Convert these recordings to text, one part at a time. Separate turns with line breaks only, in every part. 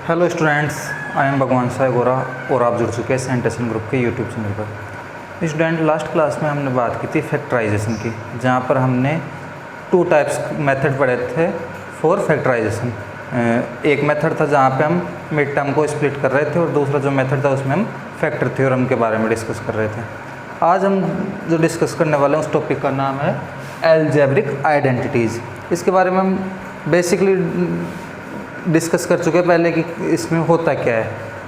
Hello students, I am भगवान साय गोरा और आप जुड़ चुके हैं सेंटेशन ग्रुप के यूट्यूब चैनल पर। स्टूडेंट, लास्ट क्लास में हमने बात की थी फैक्टराइजेशन की, जहाँ पर हमने टू टाइप्स मेथड पढ़े थे फॉर फैक्टराइजेशन। एक मेथड था जहाँ पे हम मिड टर्म को स्प्लिट कर रहे थे और दूसरा जो मेथड था उसमें हम फैक्टर थ्योरम के बारे में डिस्कस कर रहे थे। आज हम जो डिस्कस करने वाले हैं उस टॉपिक का नाम है अलजेब्रिक आइडेंटिटीज़। इसके बारे में हम बेसिकली डिस्कस कर चुके हैं पहले कि इसमें होता क्या है,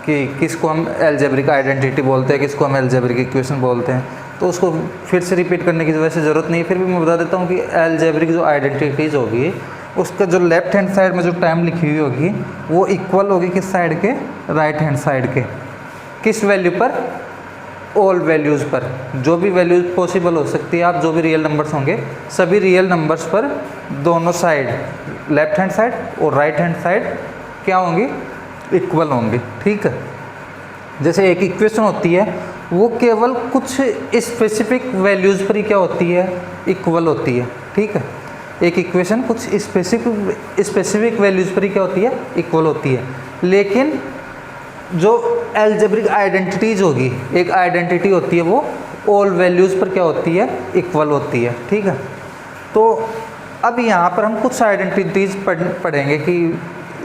कि किसको हम अलजेब्रिक आइडेंटिटी बोलते हैं, किसको हम अलजेब्रिक इक्वेशन बोलते हैं। तो उसको फिर से रिपीट करने की वैसे ज़रूरत नहीं है, फिर भी मैं बता देता हूँ कि अलजेब्रिक जो आइडेंटिटीज़ होगी उसका जो लेफ्ट हैंड साइड में जो टर्म लिखी हुई होगी वो इक्वल होगी किस साइड के, राइट हैंड साइड के। किस वैल्यू पर? ऑल वैल्यूज़ पर। जो भी वैल्यूज़ पॉसिबल हो सकती है, आप जो भी रियल नंबर्स होंगे सभी रियल नंबर्स पर दोनों साइड, लेफ्ट हैंड साइड और राइट हैंड साइड क्या होंगी? इक्वल होंगी। ठीक है। जैसे एक इक्वेशन होती है वो केवल कुछ स्पेसिफिक वैल्यूज़ पर ही क्या होती है? इक्वल होती है। ठीक है। एक इक्वेशन कुछ स्पेसिफिक वैल्यूज़ पर ही क्या होती है? इक्वल होती है। लेकिन जो अलजेब्रिक आइडेंटिटीज़ होगी, एक आइडेंटिटी होती है वो ऑल वैल्यूज़ पर क्या होती है? इक्वल होती है। ठीक है। तो अब यहाँ पर हम कुछ आइडेंटिटीज़ पढ़ेंगे कि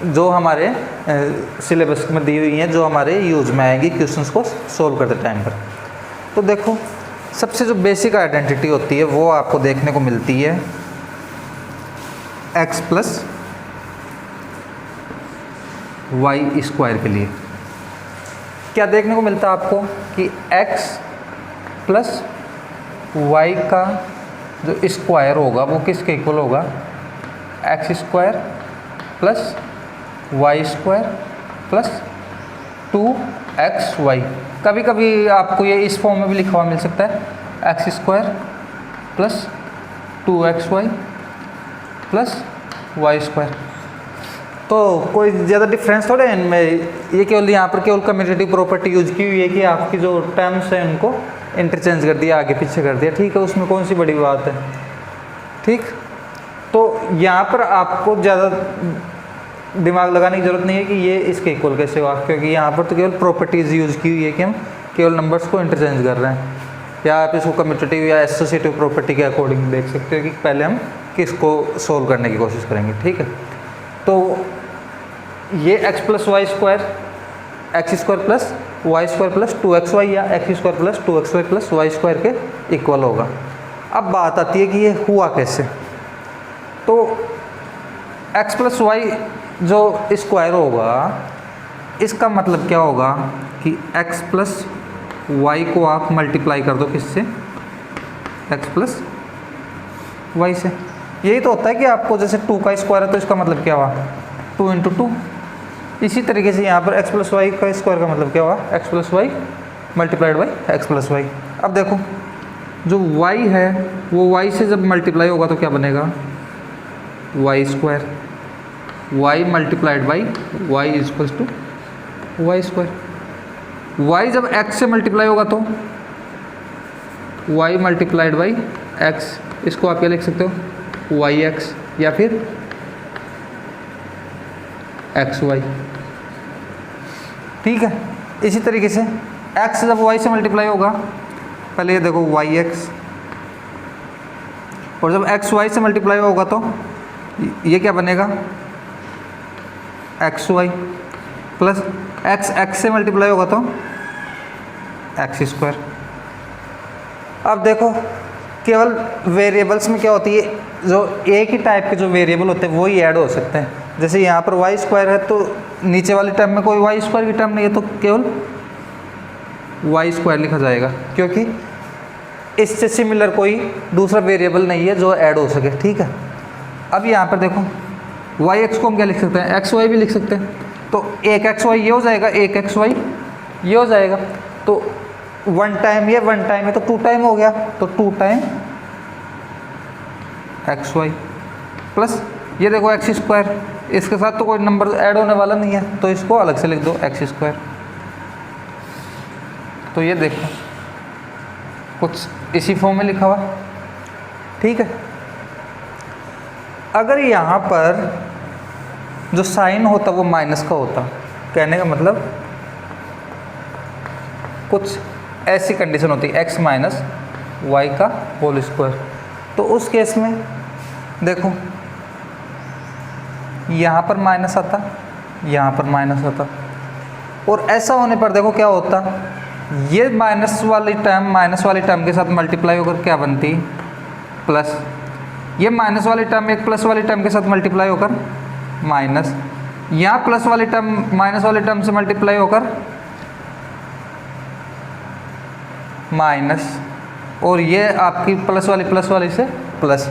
जो हमारे सिलेबस में दी हुई हैं, जो हमारे यूज में आएंगी क्वेश्चंस को सोल्व करते टाइम पर। तो देखो, सबसे जो बेसिक आइडेंटिटी होती है वो आपको देखने को मिलती है x प्लस वाई स्क्वायर के लिए। क्या देखने को मिलता है आपको कि x प्लस वाई का जो स्क्वायर होगा वो किसके इक्वल होगा? X square plus Y square plus 2xy। कभी कभी आपको ये इस फॉर्म में भी लिखा हुआ मिल सकता है, X square plus 2xy plus Y square. तो कोई ज़्यादा डिफरेंस थोड़े है इनमें। ये केवल यहाँ पर केवल कम्यूटेटिव प्रॉपर्टी यूज की हुई है कि आपकी जो टर्म्स हैं उनको इंटरचेंज कर दिया, आगे पीछे कर दिया। ठीक है, उसमें कौन सी बड़ी बात है। ठीक। तो यहाँ पर आपको ज़्यादा दिमाग लगाने की ज़रूरत नहीं है कि ये इसके इक्वल कैसे हुआ, क्योंकि यहाँ पर तो केवल प्रॉपर्टीज़ यूज़ की हुई है कि हम केवल नंबर्स को इंटरचेंज कर रहे हैं। या आप इसको कम्यूटेटिव या एसोसिएटिव प्रॉपर्टी के अकॉर्डिंग देख सकते हो कि पहले हम किसको सोल्व करने की कोशिश करेंगे। ठीक है। तो ये x plus Y square, x square plus Y square plus 2xy या x square plus 2xy plus Y square के इक्वल होगा। अब बात आती है कि ये हुआ कैसे। तो x प्लस वाई जो स्क्वायर होगा इसका मतलब क्या होगा कि x प्लस वाई को आप मल्टीप्लाई कर दो किससे? x प्लस वाई से। यही तो होता है कि आपको जैसे 2 का स्क्वायर है तो इसका मतलब क्या हुआ? 2 × 2। इसी तरीके से यहाँ पर x प्लस वाई का स्क्वायर का मतलब क्या हुआ? x plus y multiplied by x plus y. अब देखो, जो y है वो y से जब मल्टीप्लाई होगा तो क्या बनेगा? Y square. y multiplied by y equals to y square. y जब x से मल्टीप्लाई होगा तो y मल्टीप्लाइड बाई x। इसको आप क्या लिख सकते हो? yx या फिर xy। ठीक है। इसी तरीके से x जब y से मल्टीप्लाई होगा, पहले ये देखो yx, और जब xy से मल्टीप्लाई होगा तो ये क्या बनेगा? xy प्लस x से मल्टीप्लाई होगा तो एक्स स्क्वायर। अब देखो, केवल वेरिएबल्स में क्या होती है, जो एक ही टाइप के जो वेरिएबल होते हैं वो ही ऐड हो सकते हैं। जैसे यहाँ पर वाई स्क्वायर है तो नीचे वाली टर्म में कोई वाई स्क्वायर की टर्म नहीं है तो केवल वाई स्क्वायर लिखा जाएगा, क्योंकि इससे सिमिलर कोई दूसरा वेरिएबल नहीं है जो ऐड हो सके। ठीक है। अब यहाँ पर देखो, वाई एक्स को हम क्या लिख सकते हैं? एक्स वाई भी लिख सकते हैं। तो एक एक्स वाई ये हो जाएगा, एक एक्स वाई ये हो जाएगा। तो 1 टाइम ये 1 टाइम है तो 2 टाइम हो गया, तो 2 टाइम एक्स वाई प्लस ये देखो एक्स स्क्वायर, इसके साथ तो कोई नंबर ऐड होने वाला नहीं है तो इसको अलग से लिख दो एक्स स्क्वायर। तो ये देखो कुछ इसी फॉर्म में लिखा हुआ। ठीक है। अगर यहाँ पर जो साइन होता वो माइनस का होता। कहने का मतलब कुछ ऐसी कंडीशन होती है x माइनस वाई का होल स्क्वायर। तो उस केस में देखो यहाँ पर माइनस आता, यहाँ पर माइनस आता, और ऐसा होने पर देखो क्या होता, ये माइनस वाली टर्म के साथ मल्टीप्लाई होकर क्या बनती, प्लस। ये माइनस वाली टर्म एक प्लस वाली टर्म के साथ मल्टीप्लाई होकर माइनस, यहाँ प्लस वाली टर्म माइनस वाली टर्म से मल्टीप्लाई होकर माइनस, और ये आपकी प्लस वाली से प्लस।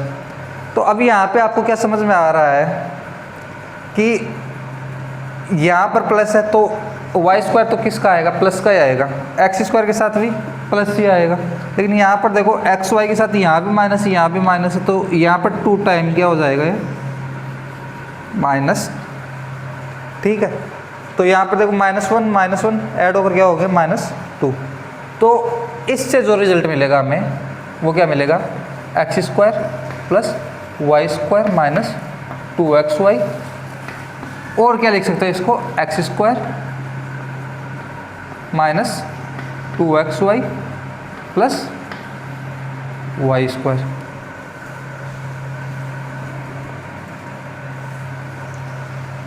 तो अब यहाँ पे आपको क्या समझ में आ रहा है कि यहाँ पर प्लस है तो वाई स्क्वायर तो किसका आएगा, प्लस का ही आएगा, एक्स स्क्वायर के साथ भी प्लस ही आएगा। लेकिन यहाँ पर देखो एक्स वाई के साथ यहाँ भी माइनस यहाँ भी माइनस है, तो यहाँ पर 2 टाइम क्या हो जाएगा, ये माइनस। ठीक है, तो यहाँ पर देखो -1 ऐड होकर क्या हो गया -2। तो इससे जो रिजल्ट मिलेगा हमें वो क्या मिलेगा, x square plus Y square minus 2xy, और क्या लिख सकते हैं इसको, x square minus 2xy plus Y square.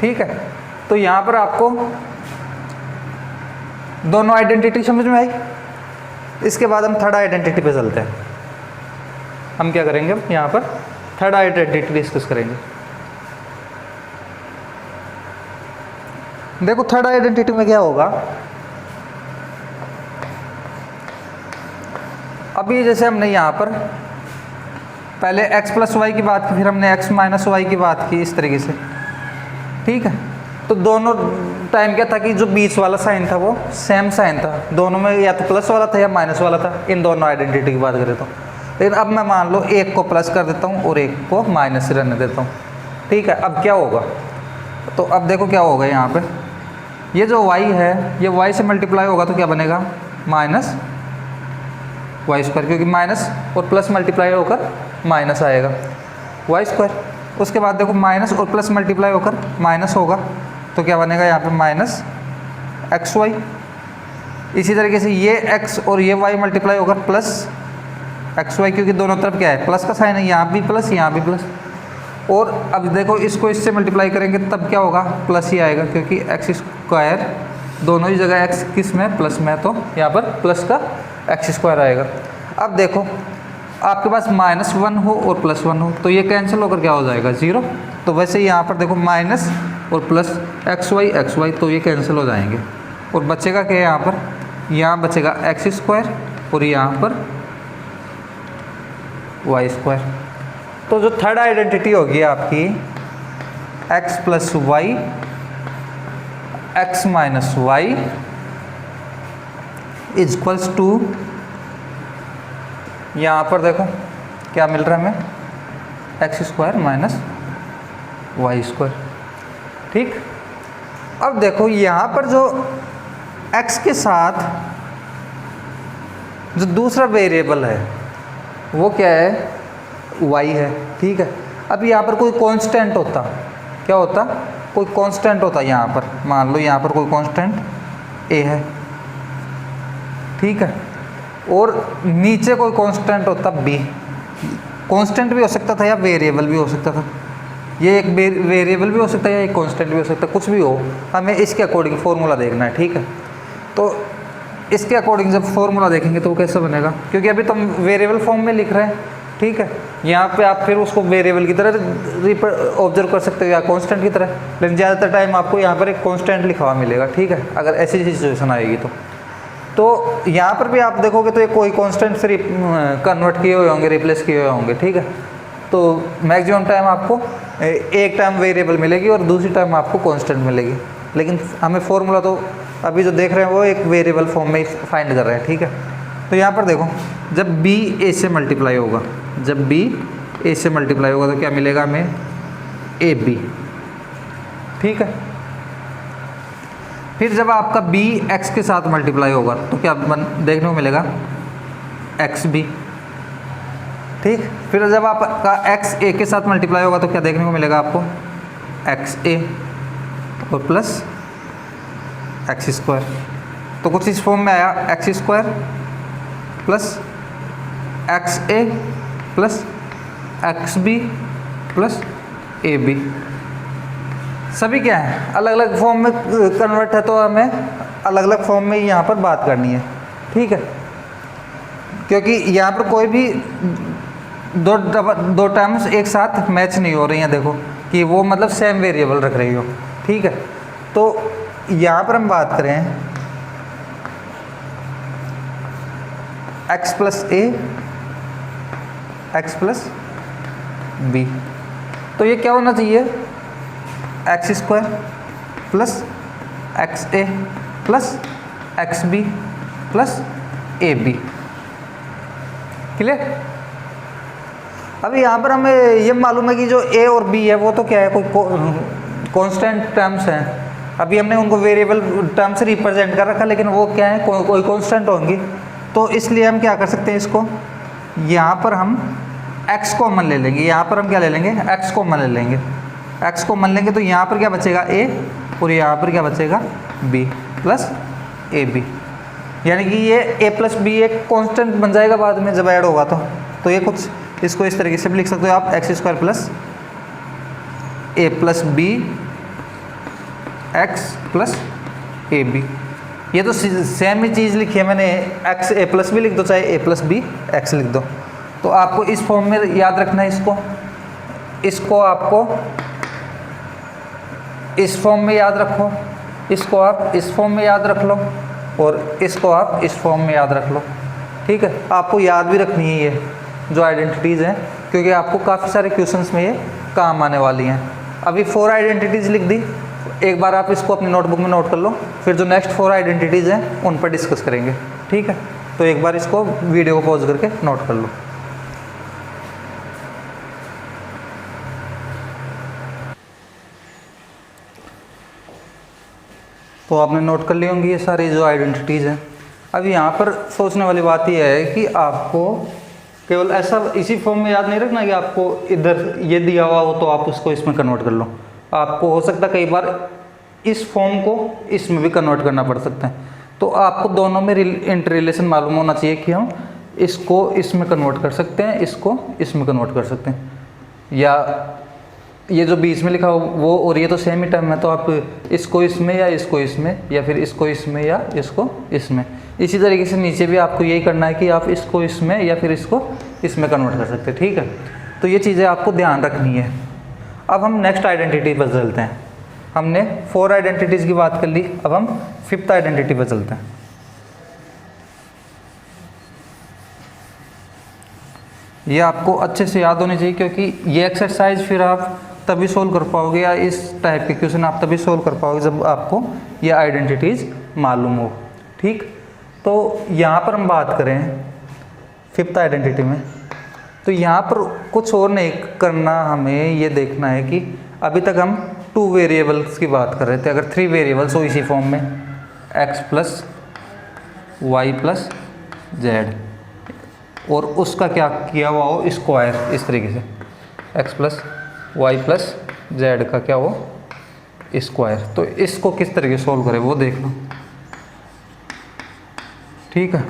ठीक है, तो यहाँ पर आपको दोनों आइडेंटिटी समझ में आई। इसके बाद हम थर्ड आइडेंटिटी पे चलते हैं। हम क्या करेंगे, यहाँ पर थर्ड आइडेंटिटी डिस्कस करेंगे। देखो थर्ड आइडेंटिटी में क्या होगा, अभी जैसे हमने यहाँ पर पहले x प्लस वाई की बात की, फिर हमने x माइनस वाई की बात की, इस तरीके से। ठीक है, तो दोनों टाइम क्या था कि जो बीच वाला साइन था वो सेम साइन था, दोनों में या तो प्लस वाला था या माइनस वाला था, इन दोनों आइडेंटिटी की बात करें तो। लेकिन अब मैं मान लो एक को प्लस कर देता हूँ और एक को माइनस रहने देता हूँ। ठीक है, अब क्या होगा, तो अब देखो क्या होगा, यहाँ पे ये जो y है ये y से मल्टीप्लाई होगा तो क्या बनेगा, माइनस वाई स्क्वायर, क्योंकि माइनस और प्लस मल्टीप्लाई होकर माइनस आएगा वाई स्क्वायर। उसके बाद देखो माइनस और प्लस मल्टीप्लाई होकर माइनस होगा तो क्या बनेगा यहाँ पे माइनस एक्स वाई। इसी तरीके से ये x और ये y मल्टीप्लाई होकर प्लस एक्स वाई, क्योंकि दोनों तरफ क्या है, प्लस का साइन है, यहाँ भी प्लस यहाँ भी प्लस। और अब देखो इसको इससे मल्टीप्लाई करेंगे तब क्या होगा, प्लस ही आएगा, क्योंकि एक्स स्क्वायर दोनों ही जगह x किस में, प्लस में, तो यहाँ पर प्लस का एक्स स्क्वायर आएगा। अब देखो आपके पास -1 हो और +1 हो तो ये कैंसिल होकर क्या हो जाएगा, 0। तो वैसे यहाँ पर देखो माइनस और प्लस एक्स वाई तो ये कैंसिल हो जाएंगे, और बचेगा क्या यहाँ पर, यहाँ बचेगा एक्स स्क्वायर और यहाँ पर वाई स्क्वायर। तो जो थर्ड आइडेंटिटी होगी आपकी x plus y x minus y is equals to, यहाँ पर देखो क्या मिल रहा है हमें, x square minus y square. ठीक, अब देखो यहाँ पर जो x के साथ जो दूसरा वेरिएबल है वो क्या है, y है। ठीक है, अब यहाँ पर कोई कांस्टेंट होता, क्या होता, कोई कांस्टेंट होता, यहाँ पर मान लो यहाँ पर कोई कांस्टेंट a है। ठीक है, और नीचे कोई कांस्टेंट होता b। कांस्टेंट भी हो सकता था या वेरिएबल भी हो सकता था, ये एक वेरिएबल भी हो सकता है या एक कांस्टेंट भी हो सकता है, कुछ भी हो, हमें इसके अकॉर्डिंग फॉर्मूला देखना है। ठीक है, तो इसके अकॉर्डिंग जब फॉर्मूला देखेंगे तो वो कैसे बनेगा, क्योंकि अभी तो हम वेरिएबल फॉर्म में लिख रहे हैं। ठीक है, यहाँ पे आप फिर उसको वेरिएबल की तरह ऑब्जर्व कर सकते हो या कांस्टेंट की तरह, लेकिन ज़्यादातर टाइम आपको यहाँ पर एक कांस्टेंट लिखा हुआ मिलेगा। ठीक है, अगर ऐसी सिचुएशन आएगी तो यहाँ पर भी आप देखोगे तो ये कोई कांस्टेंट से कन्वर्ट किए हुए होंगे, रिप्लेस किए हुए होंगे। ठीक है, तो मैक्सिमम टाइम आपको एक टाइम वेरिएबल मिलेगी और दूसरी टाइम आपको कांस्टेंट मिलेगी, लेकिन हमें फॉर्मूला तो अभी जो देख रहे हैं वो एक वेरिएबल फॉर्म में फाइंड कर रहे हैं। ठीक है, तो यहाँ पर देखो जब b a से मल्टीप्लाई होगा, जब b a से मल्टीप्लाई होगा तो क्या मिलेगा हमें, ab। ठीक है, फिर जब आपका b x के साथ मल्टीप्लाई होगा तो क्या देखने को मिलेगा, xb। ठीक, फिर जब आपका x a के साथ मल्टीप्लाई होगा तो क्या देखने को मिलेगा आपको, xa। और प्लस एक्स स्क्वायर। तो कुछ इस फॉर्म में आया, x square plus x a plus x b plus a b. सभी क्या है, अलग अलग फॉर्म में कन्वर्ट है, तो हमें अलग अलग फॉर्म में यहाँ पर बात करनी है, ठीक है। क्योंकि यहाँ पर कोई भी दो टर्म्स एक साथ मैच नहीं हो रही हैं, देखो कि वो मतलब सेम वेरिएबल रख रही हो, ठीक है। तो यहाँ पर हम बात करें x plus a x plus b, तो ये क्या होना चाहिए, x square plus x a plus x b plus a b. Clear. अब यहाँ पर हमें ये मालूम है कि जो ए और बी है वो तो क्या है, कोई कांस्टेंट टर्म्स हैं। अभी हमने उनको वेरिएबल टर्म से रिप्रेजेंट कर रखा, लेकिन वो क्या है, कोई कांस्टेंट होंगी। तो इसलिए हम क्या कर सकते हैं, इसको यहाँ पर हम x कॉमन ले लेंगे। यहाँ पर हम क्या ले लेंगे, x कॉमन ले लेंगे। x कॉमन लेंगे तो यहाँ पर क्या बचेगा, a, और यहाँ पर क्या बचेगा, b प्लस ए बी। यानी कि ये a प्लस बी एक कांस्टेंट बन जाएगा बाद में जब ऐड होगा तो ये कुछ इसको इस तरीके से भी लिख सकते हो आप, x square plus a plus b x plus a b. ये तो सेम ही चीज़ लिखी है मैंने, एक्स ए प्लस बी लिख दो, चाहे ए प्लस बी एक्स लिख दो। तो आपको इस फॉर्म में याद रखना है, इसको आपको इस फॉर्म में याद रखो, इसको आप इस फॉर्म में याद रख लो, और इसको आप इस फॉर्म में याद रख लो, ठीक है। आपको याद भी रखनी है ये जो आइडेंटिटीज़ हैं, क्योंकि आपको काफ़ी सारे क्वेश्चंस में ये काम आने वाली हैं। अभी 4 आइडेंटिटीज़ लिख दी, एक बार आप इसको अपनी नोटबुक में नोट कर लो, फिर जो नेक्स्ट 4 आइडेंटिटीज़ हैं उन पर डिस्कस करेंगे, ठीक है। तो एक बार इसको वीडियो को पॉज करके नोट कर लो। तो आपने नोट कर ली होंगी ये सारी जो आइडेंटिटीज़ हैं। अब यहाँ पर सोचने वाली बात यह है कि आपको केवल ऐसा इसी फॉर्म में याद नहीं रखना कि आपको इधर ये दिया हुआ हो तो आप उसको इसमें कन्वर्ट कर लो। आपको हो सकता है कई बार इस फॉर्म को इसमें भी कन्वर्ट करना पड़ सकता है। तो आपको दोनों में इंटर रिलेशन मालूम होना चाहिए कि हम इसको इसमें कन्वर्ट कर सकते हैं, इसको इसमें कन्वर्ट कर सकते हैं, या ये जो बीच में लिखा हो वो और ये तो सेम ही टर्म है, तो आप इसको इसमें या इसको इसमें, या फिर इसको इसमें या इसको इसमें। इसी तरीके से नीचे भी आपको यही करना है कि आप इसको इसमें या फिर इसको इसमें कन्वर्ट कर सकते हैं, ठीक है। तो ये चीज़ें आपको ध्यान रखनी है। अब हम नेक्स्ट आइडेंटिटी पर चलते हैं। हमने 4 आइडेंटिटीज़ की बात कर ली, अब हम 5th आइडेंटिटी पर चलते हैं। ये आपको अच्छे से याद होनी चाहिए, क्योंकि ये एक्सरसाइज फिर आप तभी सोल्व कर पाओगे, या इस टाइप के क्वेश्चन आप तभी सोल्व कर पाओगे जब आपको ये आइडेंटिटीज़ मालूम हो, ठीक। तो यहाँ पर हम बात करें 5th आइडेंटिटी में, तो यहाँ पर कुछ और नहीं करना, हमें ये देखना है कि अभी तक हम 2 वेरिएबल्स की बात कर रहे थे। अगर 3 वेरिएबल्स हो इसी फॉर्म में, x plus y plus z, और उसका क्या किया हुआ हो स्क्वायर, इस तरीके से x plus y plus z का क्या हो स्क्वायर। तो इसको किस तरीके से सोल्व करें वो देख लो, ठीक है।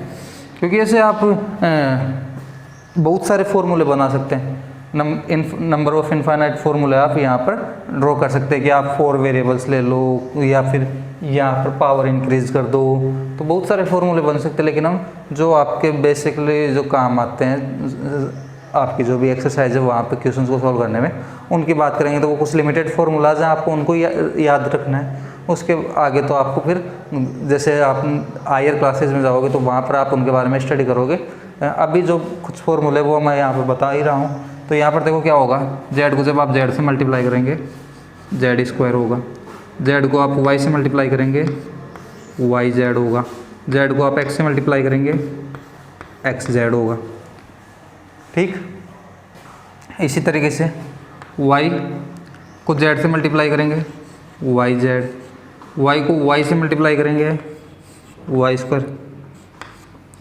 क्योंकि ऐसे आप बहुत सारे फॉर्मूले बना सकते हैं, नंबर ऑफ इनफाइनाइट फॉर्मूले आप यहाँ पर ड्रॉ कर सकते हैं कि आप 4 वेरिएबल्स ले लो, या फिर यहाँ पर पावर इंक्रीज कर दो, तो बहुत सारे फॉर्मूले बन सकते हैं। लेकिन हम जो आपके बेसिकली जो काम आते हैं, आपकी जो भी एक्सरसाइज है वहाँ पे क्वेश्चन को सॉल्व करने में, उनकी बात करेंगे तो वो कुछ लिमिटेड फॉर्मूलाज हैं, आपको उनको याद रखना है। उसके आगे तो आपको फिर जैसे आप हायर क्लासेस में जाओगे तो वहाँ पर आप उनके बारे में स्टडी करोगे। अभी जो कुछ फॉर्मूले वो मैं यहाँ पर बता ही रहा हूँ। तो यहाँ पर देखो क्या होगा, जेड को जब आप जेड से मल्टीप्लाई करेंगे जेड स्क्वायर होगा, जेड को आप वाई से मल्टीप्लाई करेंगे वाई जेड होगा, जेड को आप एक्स से मल्टीप्लाई करेंगे एक्स जेड होगा, ठीक। इसी तरीके से y को z से मल्टीप्लाई करेंगे वाई जेड, y को y से मल्टीप्लाई करेंगे वाई स्क्वायर।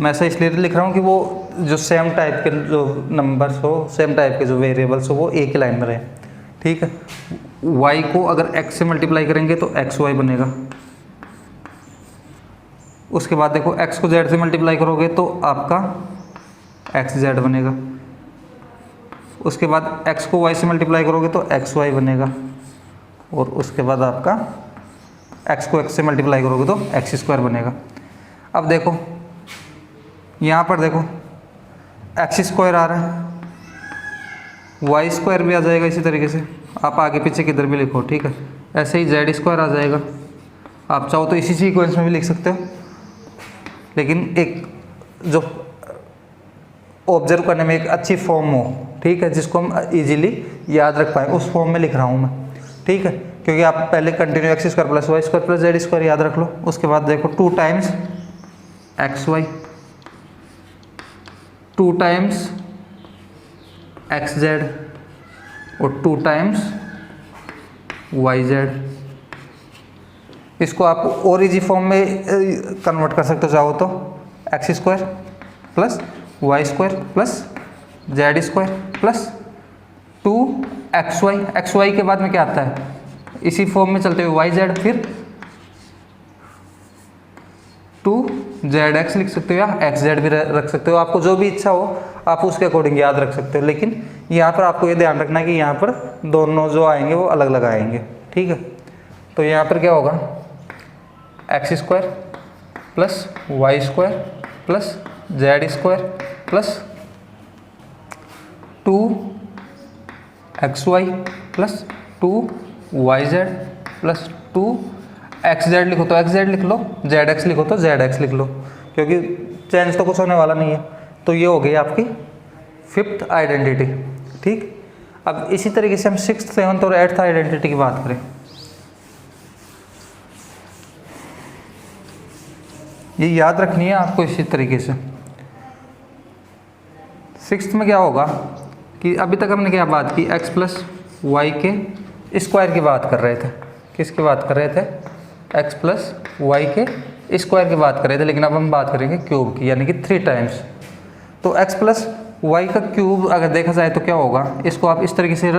मैं ऐसा इसलिए लिख रहा हूँ कि वो जो सेम टाइप के जो नंबर्स हो, सेम टाइप के जो वेरिएबल्स हो, वो एक ही लाइन में रहे। ठीक है। y को अगर x से मल्टीप्लाई करेंगे तो xy बनेगा। उसके बाद देखो x को z से मल्टीप्लाई करोगे तो आपका xz बनेगा। उसके बाद x को y से मल्टीप्लाई करोगे तो xy बनेगा। और उसके बाद आपका x को x से मल्टीप्लाई करोगे तो x² बनेगा। अब देखो यहाँ पर देखो x² आ रहा है, y² भी आ जाएगा इसी तरीके से। आप आगे पीछे किधर भी लिखो, ठीक है। ऐसे ही z² आ जाएगा। आप चाहो तो इसी सीक्वेंस में भी लिख सकते हो, लेकिन एक जो ऑब्जर्व करने में एक अच्छी फॉर्म हो, ठीक है, जिसको हम इजीली याद रख पाए, उस फॉर्म में लिख रहा हूँ मैं, ठीक है। क्योंकि आप पहले कंटिन्यू x² + y² + z² याद रख लो। उसके बाद देखो 2 टाइम्स xy, 2 टाइम्स xz और 2 टाइम्स yz। इसको आप और इजी फॉर्म में कन्वर्ट कर सकते हो चाहो तो, x² + y² + z² + 2xy। xy के बाद में क्या आता है, इसी फॉर्म में चलते हुए yz, फिर 2zx लिख सकते हो या xz भी रख सकते हो। आपको जो भी इच्छा हो आप उसके अकॉर्डिंग याद रख सकते हो, लेकिन यहाँ पर आपको ये ध्यान रखना है कि यहाँ पर दोनों जो आएंगे वो अलग अलग आएंगे, ठीक है। तो यहाँ पर क्या होगा, x² + y² + z² + 2xy + 2yz + 2xz लिखो तो xz लिख लो, zx लिखो तो zx लिख लो, क्योंकि चेंज तो कुछ होने वाला नहीं है। तो ये हो गई आपकी 5th आइडेंटिटी, ठीक। अब इसी तरीके से हम 6th, 7th और 8th आइडेंटिटी की बात करें। ये याद रखनी है आपको इसी तरीके से। 6th में क्या होगा कि अभी तक हमने क्या बात की, x + y के स्क्वायर की बात कर रहे थे। किसकी बात कर रहे थे, x + y के स्क्वायर की बात कर रहे थे, लेकिन अब हम बात करेंगे क्यूब की, यानी कि 3 टाइम्स। तो x + y का क्यूब अगर देखा जाए तो क्या होगा, इसको आप इस तरीके से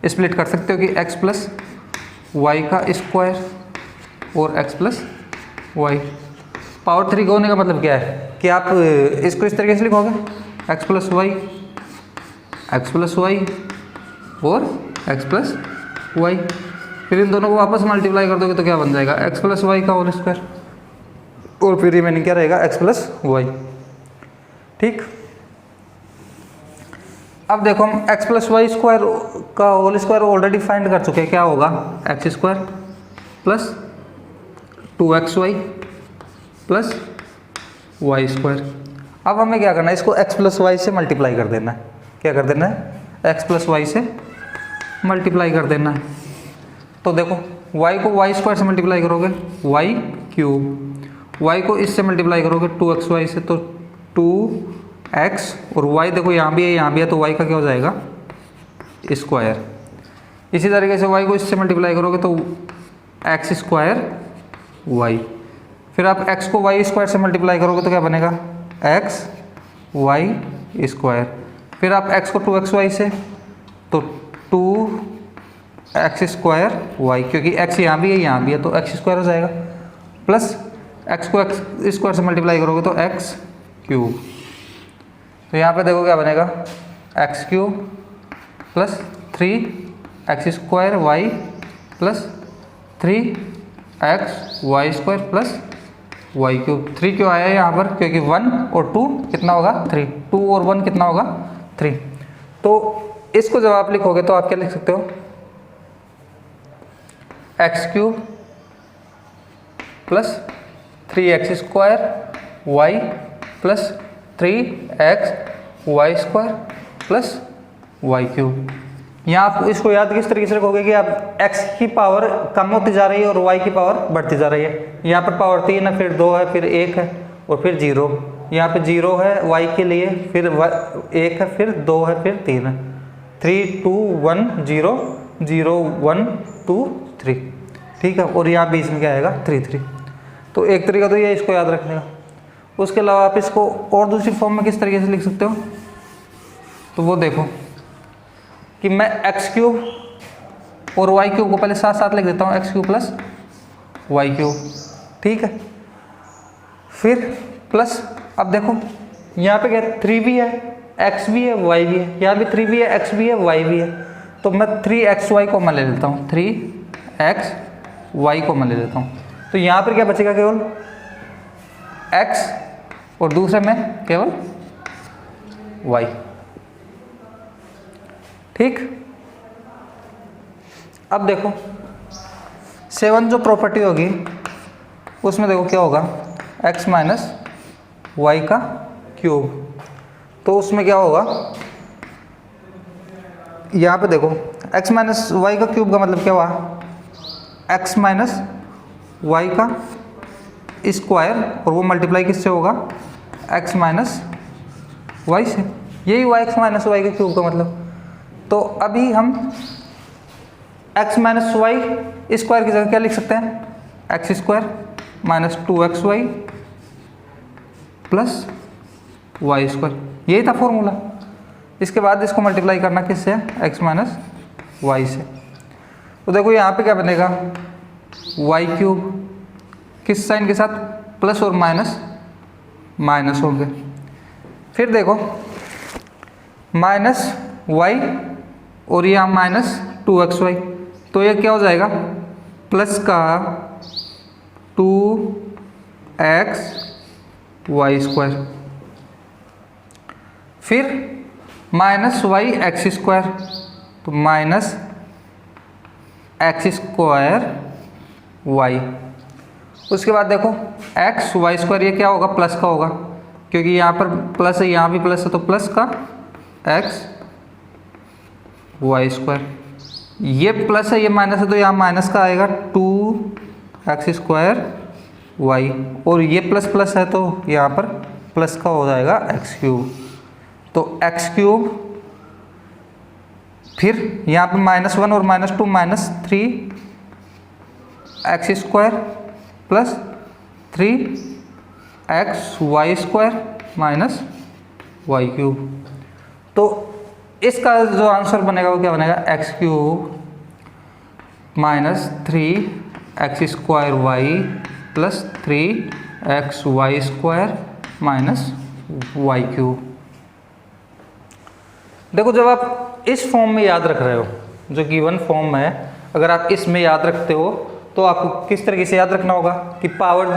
स्प्लिट कर सकते हो कि x + y का स्क्वायर और x + y। पावर 3 का होने का मतलब क्या है कि आप इसको इस तरीके से लिखोगे, x + y, x + y और x + y। फिर इन दोनों को वापस मल्टीप्लाई कर दोगे तो क्या बन जाएगा, x + y का होल स्क्वायर, और फिर रिमेनिंग क्या रहेगा, x + y, ठीक। अब देखो हम x + y² का होल स्क्वायर ऑलरेडी फाइंड कर चुके हैं। क्या होगा, x² + 2xy + y²। अब हमें क्या करना है, इसको x + y से मल्टीप्लाई कर देना है। क्या कर देना है, x + y से मल्टीप्लाई कर देना है। तो देखो y को y² से मल्टीप्लाई करोगे y³ y को इससे मल्टीप्लाई करोगे 2xy से तो 2x, और y देखो यहाँ भी है यहाँ भी है, तो y का क्या हो जाएगा, स्क्वायर। इसी तरीके से y को इससे मल्टीप्लाई करोगे तो x² y। फिर आप x को y² से मल्टीप्लाई करोगे तो क्या बनेगा, x y²। फिर आप x को 2xy से तो 2x² y, क्योंकि x यहाँ भी है यहाँ भी है तो x² हो जाएगा, प्लस x को x² से मल्टीप्लाई करोगे तो x³। तो यहाँ पे देखो क्या बनेगा, x³ + 3x² y + 3x y² + y³। 3 क्यों आया है यहाँ पर, क्योंकि 1 और 2 कितना होगा, 3। 2 और 1 कितना होगा, 3। तो इसको जब आप लिखोगे तो आप क्या लिख सकते हो, x³ + 3x² y + 3x y² + y³। यहाँ आप इसको याद किस तरीके से रखोगे कि आप x की पावर कम होती जा रही है और y की पावर बढ़ती जा रही है। यहाँ पर पावर 3 है, फिर 2 है, फिर 1 है और फिर 0। यहाँ पे 0 है y के लिए, फिर 1 है, फिर 2 है, फिर 3 है। 3 2 1 0 0 1 2 3, ठीक है। और यहाँ बीच में क्या आएगा, 3 3। तो एक तरीका तो ये इसको याद रखने का। उसके अलावा आप इसको और दूसरी फॉर्म में किस तरीके से लिख सकते हो, तो वो देखो कि मैं एक्स क्यूब और वाई क्यूब को पहले साथ साथ लिख देता हूँ, x cube plus y cube, ठीक है। फिर प्लस, अब देखो यहाँ पे क्या है, 3 भी है, एक्स भी है, वाई भी है, यहाँ भी 3 भी है, एक्स भी है, वाई भी है, तो मैं 3xy को मैं ले लेता हूँ, 3xy को मैं ले लेता हूँ। तो यहाँ पर क्या बचेगा, केवल x और दूसरे में केवल y, ठीक। अब देखो 7 जो प्रॉपर्टी होगी उसमें देखो क्या होगा, x माइनस वाई का क्यूब, तो उसमें क्या होगा, यहाँ पे देखो x माइनस वाई का क्यूब का मतलब क्या हुआ, x माइनस वाई का स्क्वायर, और वो मल्टीप्लाई किससे होगा, x माइनस वाई से, यही हुआ x माइनस वाई का क्यूब का मतलब। तो अभी हम x माइनस वाई स्क्वायर की जगह क्या लिख सकते हैं, x square minus 2xy plus Y square, यही था फॉर्मूला। इसके बाद इसको मल्टीप्लाई करना किससे, x माइनस वाई से। तो देखो यहाँ पे क्या बनेगा, वाई क्यूब किस साइन के साथ, प्लस और माइनस माइनस होंगे। फिर देखो माइनस वाई और यहाँ माइनस 2xy, तो ये क्या हो जाएगा, प्लस का 2xy स्क्वायर, फिर माइनस वाई एक्स स्क्वायर, तो माइनस एक्स स्क्वायर वाई। उसके बाद देखो एक्स वाई स्क्वायर, ये क्या होगा, प्लस का होगा, क्योंकि यहाँ पर प्लस है, यहाँ भी प्लस है, तो प्लस का एक्स वाई स्क्वायर, ये प्लस है, ये माइनस है, तो यहाँ माइनस का आएगा 2x स्क्वायर वाई, और ये प्लस प्लस है तो यहाँ पर प्लस का हो जाएगा एक्स क्यूब, तो एक्स क्यूब, फिर यहाँ पर -1 और -2 -3x square plus 3xy square minus y cube. तो इसका जो आंसर बनेगा वो क्या बनेगा, x cube minus 3x square y plus 3xy square minus y cube. देखो जब आप इस फॉर्म में याद रख रहे हो, जो गिवन फॉर्म है, अगर आप इसमें याद रखते हो तो आपको किस तरीके से याद रखना होगा कि पावर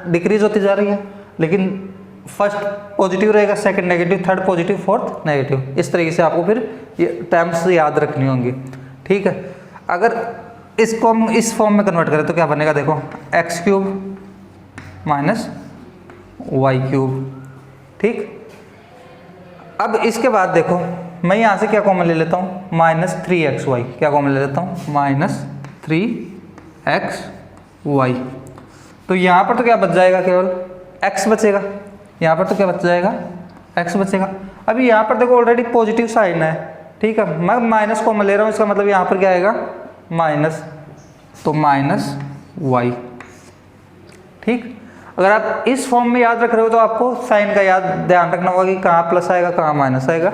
डिक्रीज होती जा रही है, लेकिन फर्स्ट पॉजिटिव रहेगा, second negative, third positive, fourth negative, इस तरीके से आपको फिर ये टर्म्स याद रखनी होंगी, ठीक है। अगर इसको हम इस फॉर्म में कन्वर्ट करें तो क्या बनेगा, देखो x cube minus y cube, ठीक। अब इसके बाद देखो मैं यहाँ से क्या कॉमन ले लेता हूँ, -3xy, क्या कॉमन ले लेता हूँ, -3xy। तो यहाँ पर तो क्या बच जाएगा, केवल x बचेगा, यहाँ पर तो क्या बच जाएगा, x बचेगा। अभी यहाँ पर देखो ऑलरेडी पॉजिटिव साइन है, ठीक है, मैं माइनस कॉमन ले रहा हूँ, इसका मतलब यहाँ पर क्या आएगा, माइनस, तो -y, ठीक। अगर आप इस फॉर्म में याद रख रहे हो तो आपको साइन का ध्यान रखना होगा कि कहाँ प्लस आएगा कहाँ माइनस आएगा।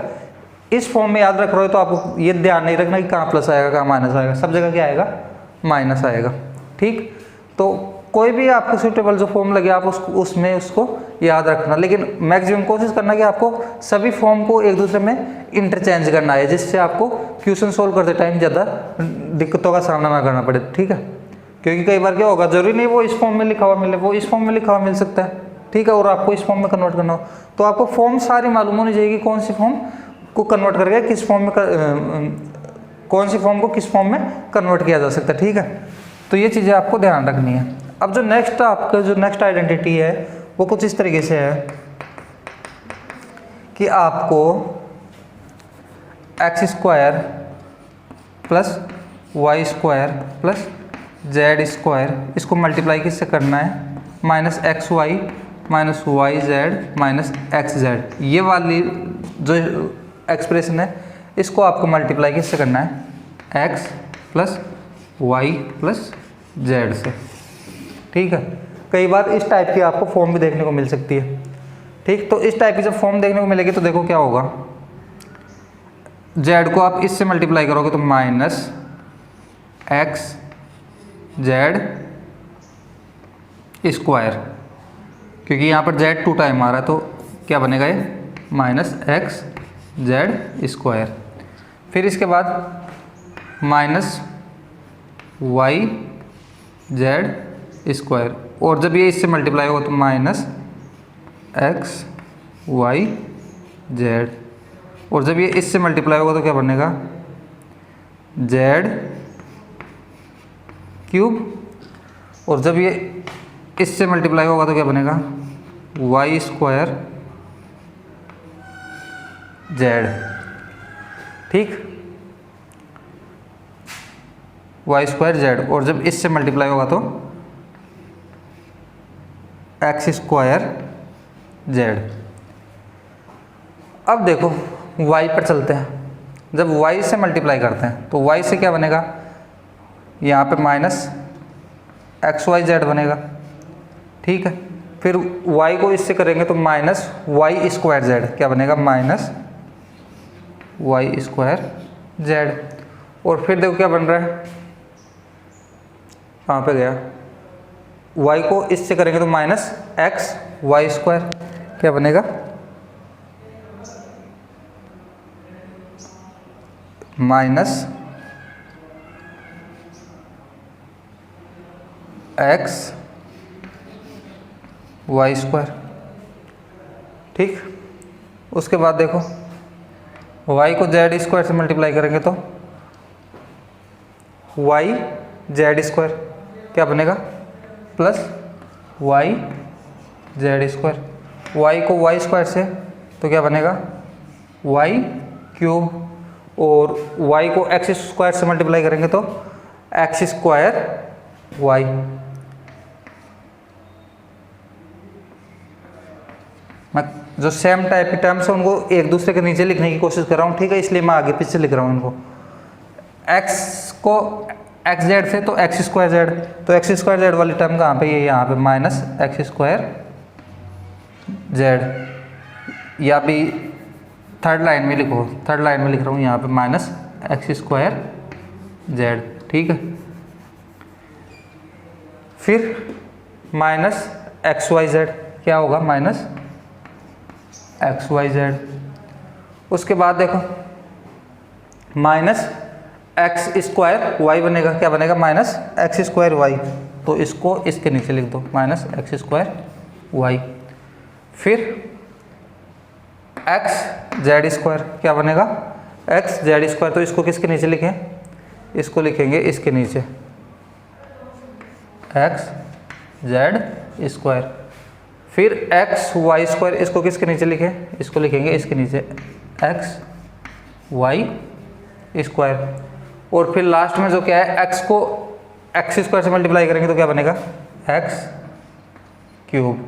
इस फॉर्म में याद रख रहे हो तो आपको ये ध्यान नहीं रखना कि कहाँ प्लस आएगा कहाँ माइनस आएगा, सब जगह क्या आएगा, माइनस आएगा, ठीक। तो कोई भी आपको सूटेबल जो फॉर्म लगे आप उसमें उसको याद रखना, लेकिन मैक्सिमम कोशिश करना कि आपको सभी फॉर्म को एक दूसरे में इंटरचेंज करना है, जिससे आपको क्वेश्चन सोल्व करते टाइम ज़्यादा दिक्कतों का सामना ना करना पड़े, ठीक है। क्योंकि कई बार क्या होगा, जरूरी नहीं वो इस फॉर्म में लिखा हुआ मिले, वो इस फॉर्म में लिखा हुआ मिल सकता है, ठीक है, और आपको इस फॉर्म में कन्वर्ट करना हो तो आपको फॉर्म सारी मालूम होनी चाहिए कि कौन सी फॉर्म को कन्वर्ट करके किस फॉर्म में कौन सी फॉर्म को किस फॉर्म में कन्वर्ट किया जा सकता है, ठीक है। तो ये चीज़ें आपको ध्यान रखनी है। अब जो नेक्स्ट आपका जो नेक्स्ट आइडेंटिटी है वो कुछ इस तरीके से है कि आपको x square plus Y square plus z square, इसको मल्टीप्लाई किससे करना है, -xy minus y z minus x z, ये वाली जो एक्सप्रेशन है इसको आपको मल्टीप्लाई किससे करना है, x plus y plus z से, ठीक है। कई बार इस टाइप की आपको फॉर्म भी देखने को मिल सकती है, ठीक। तो इस टाइप की जब फॉर्म देखने को मिलेगी तो देखो क्या होगा, जेड को आप इससे मल्टीप्लाई करोगे तो माइनस एक्स जेड स्क्वायर, क्योंकि यहाँ पर जेड 2 टाइम आ रहा है तो क्या बनेगा ये माइनस एक्स जेड स्क्वायर। फिर इसके बाद माइनस वाई जेड स्क्वायर, और जब ये इससे मल्टीप्लाई होगा तो माइनस एक्स वाई जेड, और जब ये इससे मल्टीप्लाई होगा तो क्या बनेगा जेड क्यूब, और जब ये इससे मल्टीप्लाई होगा तो क्या बनेगा वाई स्क्वायर जेड। ठीक, वाई स्क्वायर जेड, और जब इससे मल्टीप्लाई होगा तो एक्स स्क्वायर जेड। अब देखो y पर चलते हैं, जब y से मल्टीप्लाई करते हैं तो y से क्या बनेगा, यहाँ पे माइनस एक्स वाई जेड बनेगा। ठीक है, फिर y को इससे करेंगे तो माइनस वाई स्क्वायर जेड, क्या बनेगा माइनस वाई स्क्वायर जेड। और फिर देखो क्या बन रहा है, कहाँ पे गया, y को इससे करेंगे तो माइनस एक्स वाई स्क्वायर, क्या बनेगा माइनस एक्स वाई स्क्वायर। ठीक, उसके बाद देखो y को जेड स्क्वायर से मल्टीप्लाई करेंगे तो वाई जेड स्क्वायर, क्या बनेगा plus y z square. y को वाई स्क्वायर से तो क्या बनेगा वाई क्यूब, और y को एक्स स्क्वायर से मल्टीप्लाई करेंगे तो एक्स स्क्वायर वाई। मैं जो सेम टाइप के टर्म्स हैं उनको एक दूसरे के नीचे लिखने की कोशिश कर रहा हूँ, ठीक है, इसलिए मैं आगे पीछे लिख रहा हूँ इनको। x को एक्स जेड से तो एक्स स्क्वायर जेड, तो एक्स स्क्वायर जेड वाली टर्म कहाँ पे, ये यहाँ पे माइनस एक्स स्क्वायर जेड, या भी थर्ड लाइन में लिखो, थर्ड लाइन में लिख रहा हूँ यहाँ पे माइनस एक्स स्क्वायर जेड। ठीक है, फिर माइनस एक्स वाई जेड, क्या होगा माइनस एक्स वाई जेड। उसके बाद देखो माइनस एक्स स्क्वायर वाई बनेगा, क्या बनेगा माइनस एक्स स्क्वायर वाई, तो इसको इसके नीचे लिख दो माइनस एक्स स्क्वायर वाई। फिर एक्स जेड स्क्वायर, क्या बनेगा एक्स जेड स्क्वायर, तो इसको किसके नीचे लिखें, इसको लिखेंगे इसके नीचे एक्स जेड स्क्वायर। फिर एक्स वाई स्क्वायर, इसको किसके नीचे लिखें, इसको लिखेंगे इसके नीचे एक्स वाई स्क्वायर। और फिर लास्ट में जो क्या है, एक्स को एक्स स्क्वायर से मल्टीप्लाई करेंगे तो क्या बनेगा एक्स क्यूब।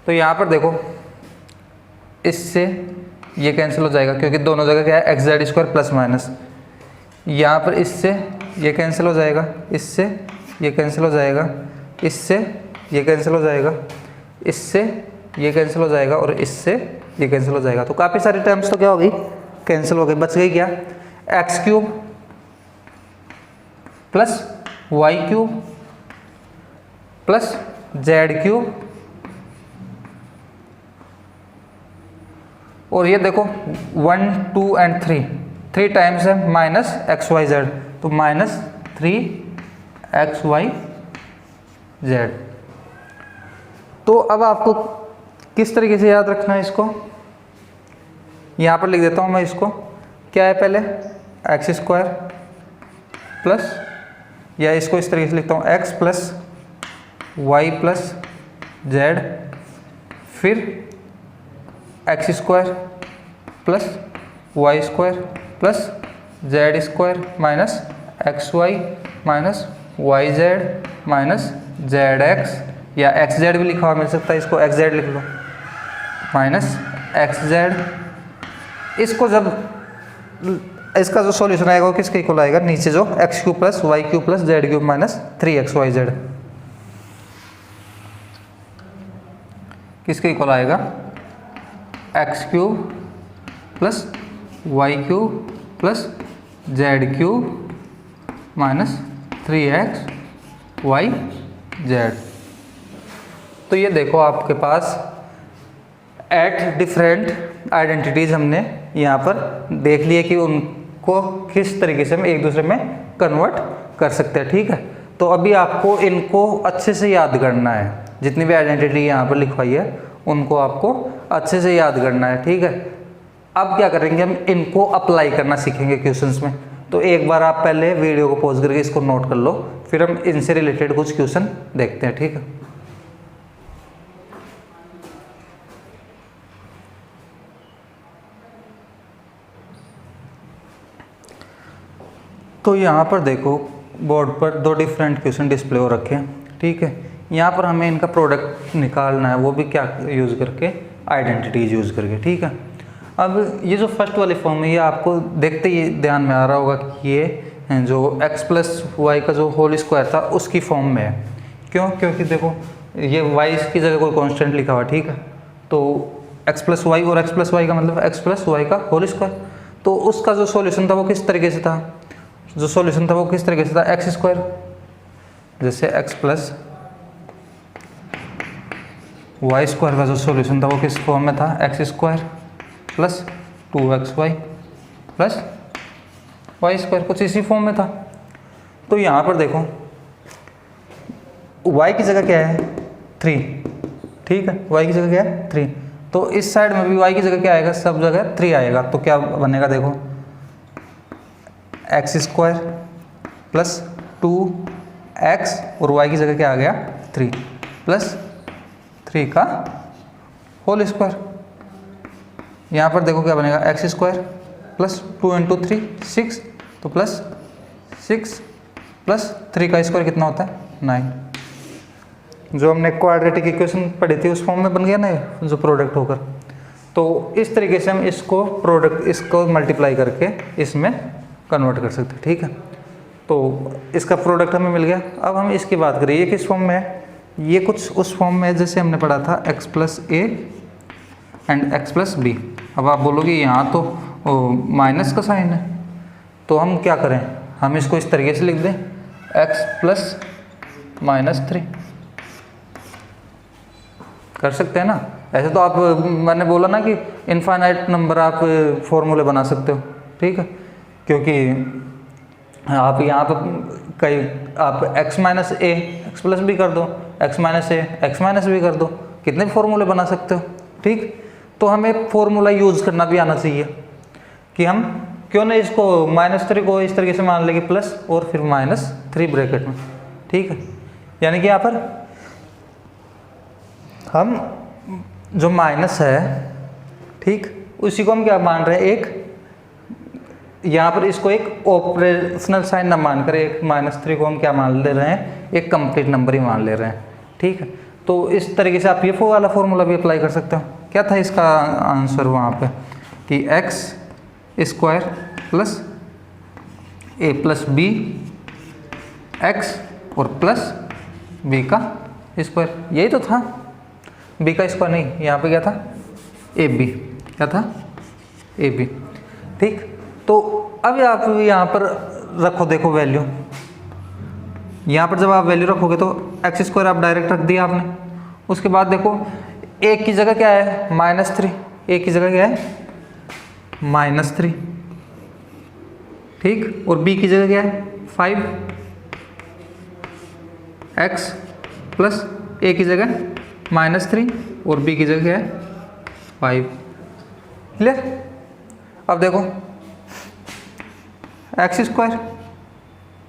तो यहाँ पर देखो इससे ये कैंसिल हो जाएगा, क्योंकि दोनों जगह क्या है x Z square plus minus. यहाँ पर इससे ये कैंसिल हो जाएगा, इससे ये कैंसिल हो जाएगा, इससे ये कैंसिल हो जाएगा, इससे ये कैंसिल हो जाएगा, और इससे ये कैंसिल हो जाएगा। तो काफ़ी सारी टर्म्स तो क्या हो गई कैंसिल हो गई, बच गई क्या x cube plus y cube plus z cube, और ये देखो 1 2 एंड 3 टाइम्स है माइनस एक्स वाई जेड, तो माइनस 3 एक्स वाई जेड। तो अब आपको किस तरीके से याद रखना है इसको, यहाँ पर लिख देता हूँ मैं इसको, क्या है पहले एक्स स्क्वायर प्लस, या इसको इस तरीके से लिखता हूँ x plus y plus z, फिर x square plus Y square plus z square minus x y minus y z minus z x, या एक्स जेड भी लिखा हुआ मिल सकता है, इसको एक्स जेड लिख लो माइनस एक्स जेड। इसको जब इसका जो सॉल्यूशन आएगा वो किसके इक्वल आएगा, नीचे जो x cube plus y cube plus z cube minus 3 XY Z किसके इक्वल आएगा, x cube plus y cube plus z cube minus 3x y z. तो ये देखो आपके पास एट डिफरेंट आइडेंटिटीज़ हमने यहाँ पर देख लिए कि उनको किस तरीके से हम एक दूसरे में कन्वर्ट कर सकते हैं। ठीक है, तो अभी आपको इनको अच्छे से याद करना है, जितनी भी आइडेंटिटी यहाँ पर लिखवाई है उनको आपको अच्छे से याद करना है। ठीक है, अब क्या करेंगे, हम इनको अप्लाई करना सीखेंगे क्वेश्चंस में। तो एक बार आप पहले वीडियो को पॉज करके इसको नोट कर लो, फिर हम इनसे रिलेटेड कुछ क्वेश्चन देखते हैं। ठीक है, तो यहाँ पर देखो बोर्ड पर दो डिफरेंट क्वेश्चन डिस्प्ले हो रखे हैं। ठीक है, यहाँ पर हमें इनका प्रोडक्ट निकालना है, वो भी क्या यूज़ करके, आइडेंटिटीज यूज़ करके। ठीक है, अब ये जो फर्स्ट वाली फॉर्म है ये आपको देखते ही ध्यान में आ रहा होगा कि ये जो x प्लस वाई का जो होल स्क्वायर था उसकी फॉर्म में है। क्यों? क्योंकि देखो ये y की जगह कोई कांस्टेंट लिखा हुआ। ठीक है, तो x प्लस वाई और x प्लस वाई का मतलब x प्लस वाई का होल स्क्वायर। तो उसका जो सॉल्यूशन था वो किस तरीके से था, जो सॉल्यूशन था वो किस तरीके से था, एक्स स्क्वायर, जैसे x प्लस वाई स्क्वायर का जो सॉल्यूशन था वो किस फॉर्म में था, x square plus 2xy plus Y square, कुछ इसी फॉर्म में था। तो यहाँ पर देखो y की जगह क्या है, 3। ठीक है, y की जगह क्या है, 3। तो इस साइड में भी y की जगह क्या आएगा, सब जगह 3 आएगा। तो क्या बनेगा, देखो एक्स स्क्वायर प्लस 2x और y की जगह क्या आ गया, 3 प्लस 3 का होल स्क्वायर। यहाँ पर देखो क्या बनेगा, एक्स स्क्वायर प्लस 2 × 3 6, तो प्लस 6 प्लस 3 का स्क्वायर कितना होता है, 9। जो हमने क्वाड्रेटिक इक्वेशन पढ़ी थी उस फॉर्म में बन गया ना ये, जो प्रोडक्ट होकर। तो इस तरीके से हम इसको प्रोडक्ट, इसको मल्टीप्लाई करके इसमें कन्वर्ट कर सकते हैं। ठीक है, तो इसका प्रोडक्ट हमें मिल गया। अब हम इसकी बात करें, ये किस फॉर्म में है, ये कुछ उस फॉर्म में है जैसे हमने पढ़ा था x plus a and x plus b. अब आप बोलोगे यहाँ तो माइनस का साइन है, तो हम क्या करें, हम इसको इस तरीके से लिख दें x प्लस -3, कर सकते हैं ना। ऐसे तो आप, मैंने बोला ना कि इनफाइनाइट नंबर आप फॉर्मूले बना सकते हो। ठीक है, क्योंकि आप यहाँ पर कई, आप x माइनस ए एक्स प्लस बी कर दो, x माइनस ए एक्स माइनस बी कर दो, कितने फॉर्मूले बना सकते हो। ठीक, तो हमें फॉर्मूला यूज़ करना भी आना चाहिए कि हम क्यों ना इसको -3 को इस तरीके से मान लेंगे प्लस और फिर -3 ब्रैकेट में। ठीक है, यानी कि यहाँ पर हम जो माइनस है, ठीक, उसी को हम क्या मान रहे हैं, एक यहाँ पर इसको एक ऑपरेशनल साइन ना मान कर एक -3 को हम क्या मान ले रहे हैं, एक कंप्लीट नंबर ही मान ले रहे हैं। ठीक है, तो इस तरीके से आप ये वाला फॉर्मूला भी अप्लाई कर सकते हो। क्या था इसका आंसर वहाँ पे कि x square plus a plus b x और प्लस बी का स्क्वायर, यही तो था। b का स्क्वायर नहीं, यहाँ पे क्या था, ए बी, क्या था, ए बी। ठीक, तो अब आप यहाँ पर रखो, देखो वैल्यू, यहाँ पर जब आप वैल्यू रखोगे तो एक्स स्क्वायर आप डायरेक्ट रख दिया आपने। उसके बाद देखो एक की जगह क्या है, -3, एक की जगह क्या है, -3। ठीक, और b की जगह क्या है, 5x प्लस a की जगह -3 और b की जगह क्या है, 5। क्लियर। अब देखो एक्स स्क्वायर,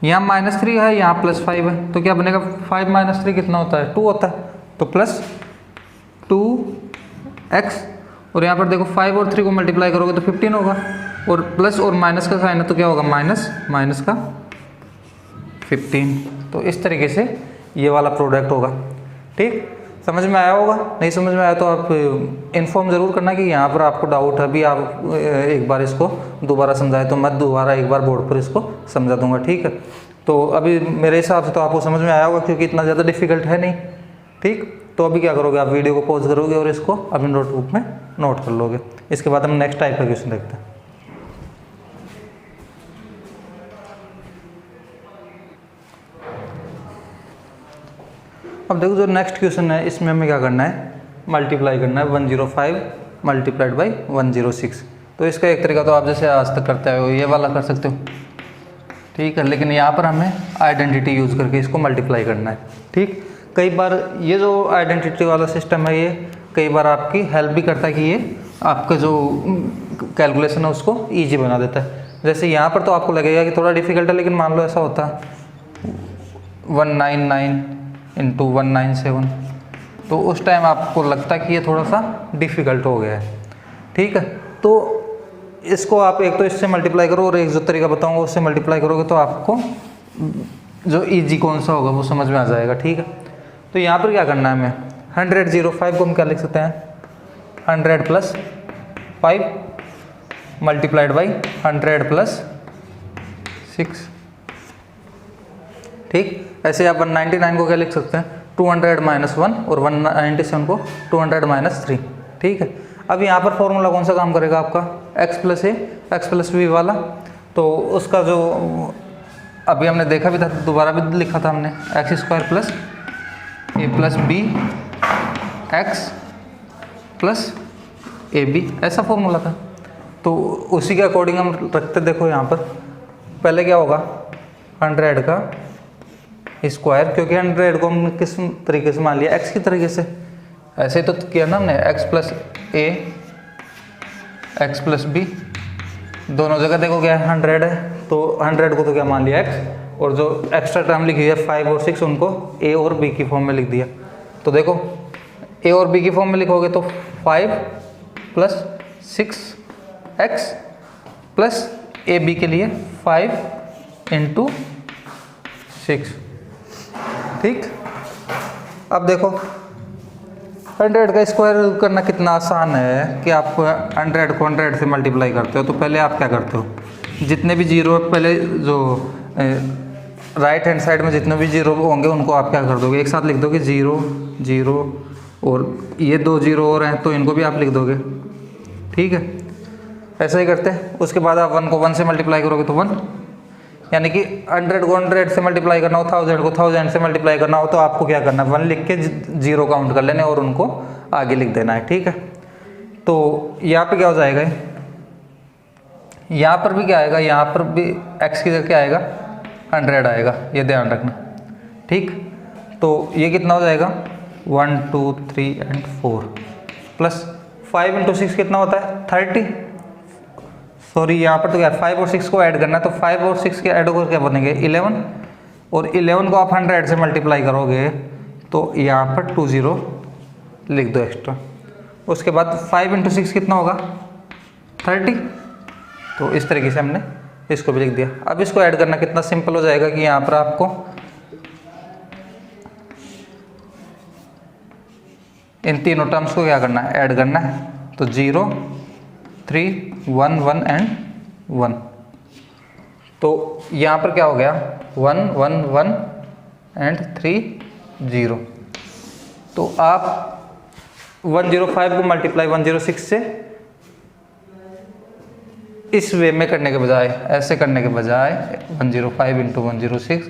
यहाँ -3 है, यहाँ +5 है, तो क्या बनेगा, 5 - 3 कितना होता है, 2 होता है, तो प्लस 2x और यहाँ पर देखो 5 और 3 को मल्टीप्लाई करोगे तो 15 होगा, और प्लस और माइनस का साइन है तो क्या होगा, माइनस का 15। तो इस तरीके से ये वाला प्रोडक्ट होगा। ठीक, समझ में आया होगा, नहीं समझ में आया तो आप इन्फॉर्म ज़रूर करना कि यहाँ पर आपको डाउट है। अभी आप एक बार इसको दोबारा समझाए तो मैं दोबारा एक बार बोर्ड पर इसको समझा दूंगा। ठीक है, तो अभी मेरे हिसाब से तो आपको समझ में आया होगा, क्योंकि इतना ज़्यादा डिफिकल्ट है नहीं। ठीक, तो अभी क्या करोगे, आप वीडियो को पॉज करोगे और इसको अपनी नोटबुक में नोट कर लोगे। इसके बाद हम नेक्स्ट टाइप का क्वेश्चन देखते हैं। अब देखो जो नेक्स्ट क्वेश्चन है इसमें हमें क्या करना है, मल्टीप्लाई करना है 105 मल्टीप्लाइड बाई 106। तो इसका एक तरीका तो आप जैसे आज तक करते हो ये वाला कर सकते हो, ठीक है, लेकिन यहाँ पर हमें आइडेंटिटी यूज़ करके इसको मल्टीप्लाई करना है, ठीक। कई बार ये जो आइडेंटिटी वाला सिस्टम है ये कई बार आपकी हेल्प भी करता है कि ये आपका जो कैलकुलेशन है उसको ईजी बना देता है। जैसे यहाँ पर तो आपको लगेगा कि थोड़ा डिफिकल्ट है, लेकिन मान लो ऐसा होता 199 इंटू 197, तो उस टाइम आपको लगता है कि ये थोड़ा सा डिफ़िकल्ट हो गया है, ठीक है। तो इसको आप एक तो इससे मल्टीप्लाई करो और एक जो तरीका बताऊंगा उससे मल्टीप्लाई करोगे तो आपको जो इजी कौन सा होगा वो समझ में आ जाएगा, ठीक है। तो यहाँ पर क्या करना है हमें, 105 को हम क्या लिख सकते हैं, 100 प्लस 5 मल्टीप्लाइड बाई 100 प्लस 6, ठीक। ऐसे आप 199 को क्या लिख सकते हैं, 200 माइनस 1 और 197 को 200 माइनस 3, ठीक है। अब यहाँ पर फॉर्मूला कौन सा काम करेगा आपका, x plus a x plus B वाला। तो उसका जो अभी हमने देखा भी था, दोबारा भी लिखा था हमने, x square plus a plus b x plus a b, ऐसा फॉर्मूला था। तो उसी के अकॉर्डिंग हम रखते, देखो यहाँ पर पहले क्या होगा 100 का स्क्वायर, क्योंकि 100 को हमने किस तरीके से मान लिया, x की तरीके से, ऐसे तो किया ना हमने, x plus a x plus B, दोनों जगह देखो क्या है 100 है, तो 100 को तो क्या मान लिया x, और जो एक्स्ट्रा टर्म लिखी है 5 और 6 उनको a और b की फॉर्म में लिख दिया। तो देखो a और b की फॉर्म में लिखोगे तो 5 plus 6x plus a B के लिए 5 इंटू 6, ठीक। अब देखो 100 का स्क्वायर करना कितना आसान है कि आप 100 को 100 से मल्टीप्लाई करते हो। तो पहले आप क्या करते हो, जितने भी जीरो पहले जो राइट हैंड साइड में जितने भी जीरो होंगे उनको आप क्या कर दोगे, एक साथ लिख दोगे 0 0, और ये 2 जीरो और हैं तो इनको भी आप लिख दोगे, ठीक है। ऐसा ही करते हैं। उसके बाद आप 1 को 1 से मल्टीप्लाई करोगे तो 1, यानी कि 100 को 100 से मल्टीप्लाई करना हो, 1000 को 1000 से मल्टीप्लाई करना हो, तो आपको क्या करना है 1 लिख के 0 काउंट कर लेने और उनको आगे लिख देना है, ठीक है। तो यहाँ पे क्या हो जाएगा, यहाँ पर भी क्या आएगा, यहाँ पर भी x की जगह क्या आएगा 100 आएगा, ये ध्यान रखना, ठीक। तो ये कितना हो जाएगा 1 2 3 एंड 4 प्लस 5 इंटू 6 कितना होता है 30, सॉरी यहाँ पर तो क्या 5 और 6 को ऐड करना है, तो 5 और 6 के ऐड होकर क्या बनेंगे 11, और 11 को आप 100 से मल्टीप्लाई करोगे तो यहाँ पर 20 लिख दो एक्स्ट्रा। उसके बाद 5 इंटू 6 कितना होगा 30, तो इस तरीके से हमने इसको भी लिख दिया। अब इसको ऐड करना कितना सिंपल हो जाएगा कि यहाँ पर आपको इन तीनों टर्म्स को क्या करना है ऐड करना है, तो 0 3 1 1 एंड 1, तो यहाँ पर क्या हो गया 1 1 1 एंड 3 0। तो आप 105 को मल्टीप्लाई 106 से इस वे में करने के बजाय, ऐसे करने के बजाय 105 इंटू 106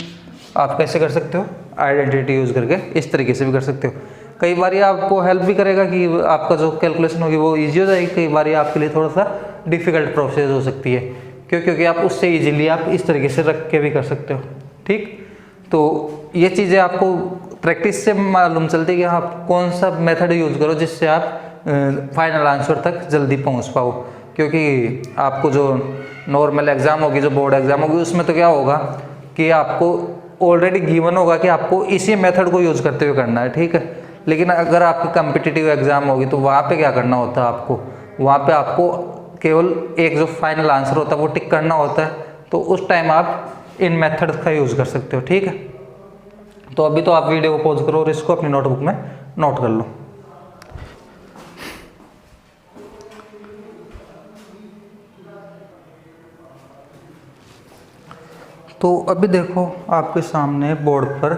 आप कैसे कर सकते हो, आइडेंटिटी यूज़ करके इस तरीके से भी कर सकते हो। कई बार ये आपको हेल्प भी करेगा कि आपका जो कैलकुलेशन होगी वो इजी हो जाएगी, कई बार ये आपके लिए थोड़ा सा डिफ़िकल्ट प्रोसेस हो सकती है, क्योंकि आप उससे इजीली आप इस तरीके से रख के भी कर सकते हो, ठीक। तो ये चीज़ें आपको प्रैक्टिस से मालूम चलती है कि आप कौन सा मेथड यूज़ करो जिससे आप फाइनल आंसर तक जल्दी पहुँच पाओ। क्योंकि आपको जो नॉर्मल एग्ज़ाम होगी, जो बोर्ड एग्ज़ाम होगी, उसमें तो क्या होगा कि आपको ऑलरेडी गिवन होगा कि आपको इसी मेथड को यूज़ करते हुए करना है, ठीक है। लेकिन अगर आपकी कम्पिटिटिव एग्ज़ाम होगी तो वहाँ पे क्या करना होता है आपको, वहाँ पे आपको केवल एक जो फाइनल आंसर होता है वो टिक करना होता है, तो उस टाइम आप इन मेथड्स का यूज़ कर सकते हो, ठीक है। तो अभी तो आप वीडियो को पॉज करो और इसको अपनी नोटबुक में नोट कर लो। तो अभी देखो आपके सामने बोर्ड पर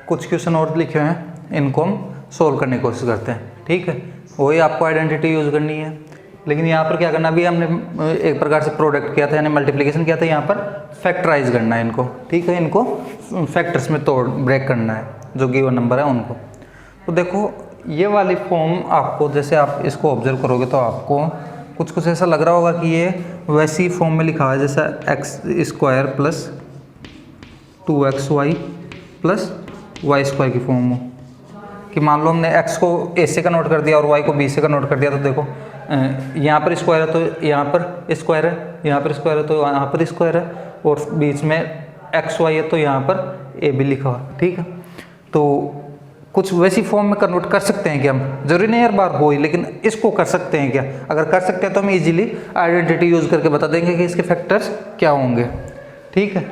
कुछ क्वेश्चन और लिखे हुए हैं, इनको हम सोल्व करने की कोशिश करते हैं, ठीक है। वही आपको आइडेंटिटी यूज़ करनी है, लेकिन यहाँ पर क्या करना, अभी हमने एक प्रकार से प्रोडक्ट किया था यानी मल्टीप्लिकेशन किया था, यहाँ पर फैक्टराइज करना है इनको, ठीक है, इनको फैक्टर्स में तोड़ ब्रेक करना है जो गिवन नंबर है उनको। तो देखो ये वाली फॉर्म आपको, जैसे आप इसको ऑब्जर्व करोगे तो आपको कुछ कुछ ऐसा लग रहा होगा कि ये वैसी फॉर्म में लिखा हुआ है जैसा x square plus 2xy plus Y square की फॉर्म हो, कि मान लो हमने x को a से कन्वर्ट कर दिया और y को b से कन्वर्ट कर दिया। तो देखो यहाँ पर स्क्वायर है तो यहाँ पर स्क्वायर है, यहाँ पर स्क्वायर है तो यहाँ पर स्क्वायर है, और बीच में xy है तो यहाँ पर a भी लिखा हुआ, ठीक है। तो कुछ वैसी फॉर्म में कन्वर्ट कर सकते हैं क्या हम, जरूरी नहीं हर बार हो ही, लेकिन इसको कर सकते हैं क्या? अगर कर सकते हैं तो हम इजीली आइडेंटिटी यूज़ करके बता देंगे कि इसके फैक्टर्स क्या होंगे, ठीक है।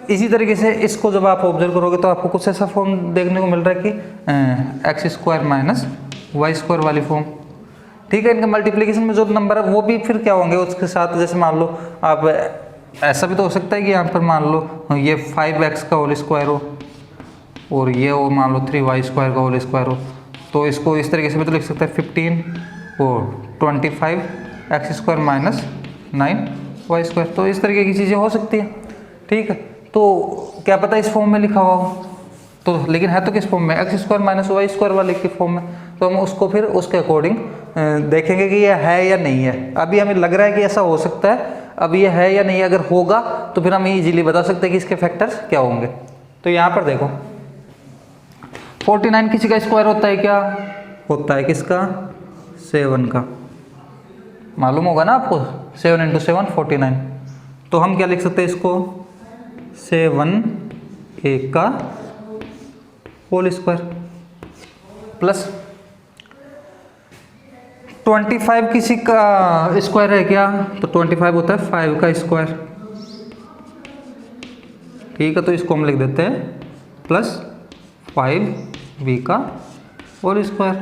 इसी तरीके से इसको जब आप ऑब्जर्व करोगे तो आपको कुछ ऐसा फॉर्म देखने को मिल रहा है कि x square minus y square वाली फॉर्म, ठीक है। इनका मल्टीप्लिकेशन में जो नंबर है वो भी फिर क्या होंगे उसके साथ, जैसे मान लो आप ऐसा भी तो हो सकता है कि यहाँ पर मान लो ये 5x का होल स्क्वायर हो और ये हो मान लो 3y स्क्वायर का होल स्क्वायर हो, तो इसको इस तरीके से भी तो लिख सकते हैं 15 और 25 x square minus 9y square. तो इस तरीके की चीज़ें हो सकती हैं, ठीक है। तो क्या पता इस फॉर्म में लिखा हुआ हो, तो लेकिन है तो किस फॉर्म में, x square minus y square वाले की फॉर्म में, तो हम उसको फिर उसके अकॉर्डिंग देखेंगे कि ये है या नहीं है। अभी हमें लग रहा है कि ऐसा हो सकता है, अब ये है या नहीं, अगर होगा तो फिर हम इजीली बता सकते हैं कि इसके फैक्टर्स क्या होंगे। तो यहाँ पर देखो 49 किसी का स्क्वायर होता है क्या, होता है किसका, 7 का, मालूम होगा ना आपको, 7 × 7 49। तो हम क्या लिख सकते हैं इसको, 7a का होल स्क्वायर प्लस 25 किसी का स्क्वायर है क्या, तो 25 होता है 5 का स्क्वायर, ठीक है। तो इसको हम लिख देते हैं प्लस 5b का होल स्क्वायर।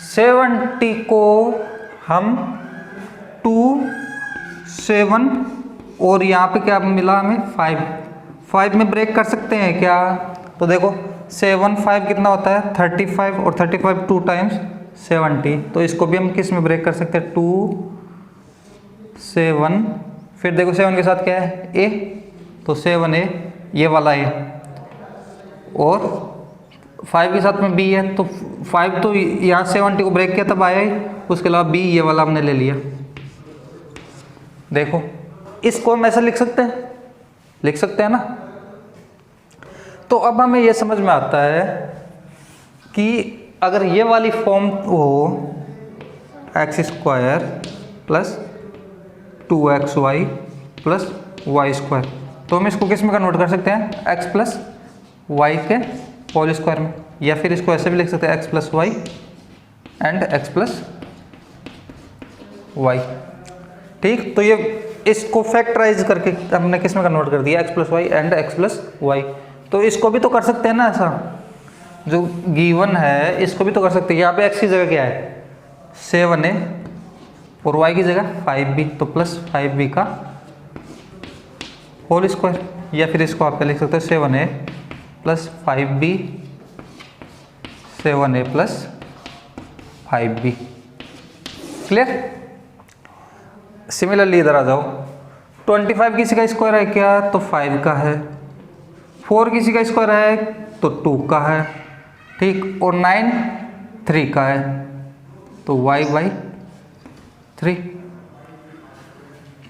70 को हम 2 7 और यहाँ पे क्या मिला हमें 5 में ब्रेक कर सकते हैं क्या, तो देखो 7 5 कितना होता है 35 और 35 2 टाइम्स 70, तो इसको भी हम किस में ब्रेक कर सकते हैं 2 7, फिर देखो 7 के साथ क्या है a, तो 7a ये वाला a, और 5 के साथ में b है, तो 5 तो यहाँ 70 को ब्रेक किया तब आया ही, उसके अलावा b ये वाला हमने ले लिया। देखो इसको हम ऐसा लिख सकते हैं ना। तो अब हमें यह समझ में आता है कि अगर ये वाली फॉर्म हो x square plus 2xy plus Y square, तो हम इसको किस में कन्वर्ट कर सकते हैं, एक्स प्लस वाई के होल स्क्वायर में, या फिर इसको ऐसे भी लिख सकते हैं x plus y and x plus y, ठीक। तो ये इसको फैक्टराइज करके हमने किस में कन्वर्ट कर दिया, x plus y and x plus y. तो इसको भी तो कर सकते हैं ना, ऐसा जो गिवन है इसको भी तो कर सकते हैं। यहाँ पे एक्स की जगह क्या है 7a और वाई की जगह 5b, तो प्लस 5b का होल स्क्वायर, या फिर इसको आप क्या लिख सकते हो 7a plus 5b 7a plus 5b। Clear. Similarly इधर आ जाओ, 25 किसी का स्क्वायर है क्या, तो 5 का है, 4 किसी का स्क्वायर है तो 2 का है, ठीक, और 9 3 का है, तो y/3।